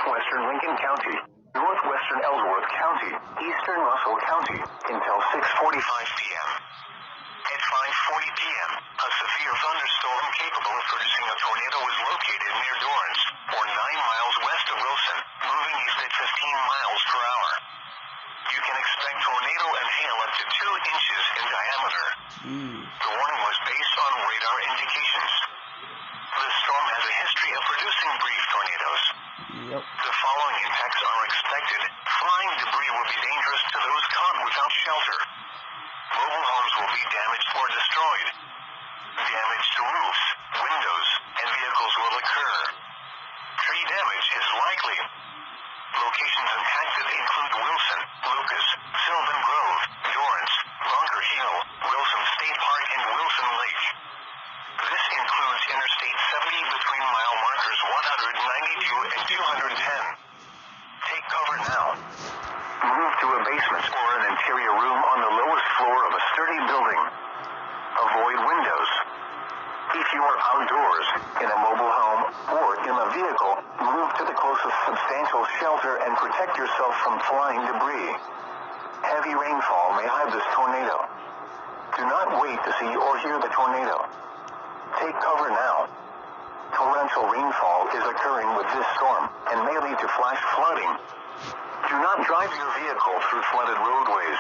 southwestern Lincoln County, northwestern Ellsworth County, eastern Russell County, until 6:45 p.m. At 5:40 p.m., a severe thunderstorm capable of producing a tornado was located near Dorrance, or 9 miles west of Wilson, moving east at 15 miles per hour. You can expect tornado and hail up to 2 inches in diameter. The warning was based on radar indications. The storm has a history of producing brief tornadoes. The following impacts are expected. Flying debris will be dangerous to those caught without shelter. Mobile homes will be damaged or destroyed. Damage to roofs, windows, and vehicles will occur. Tree damage is likely. Locations impacted include Wilson, Lucas, Sylvan Grove, Dorrance, Bunker Hill, Wilson State Park, and Wilson Lake. This includes Interstate 70 between mile markers 192 and 210. Take cover now. Move to a basement or an interior room on the lowest floor of a sturdy building. Avoid windows. If you are outdoors, in a mobile home, or in a vehicle, move to the closest substantial shelter and protect yourself from flying debris. Heavy rainfall may hide this tornado. Do not wait to see or hear the tornado. Take cover now. Torrential rainfall is occurring with this storm and may lead to flash flooding. Do not drive your vehicle through flooded roadways.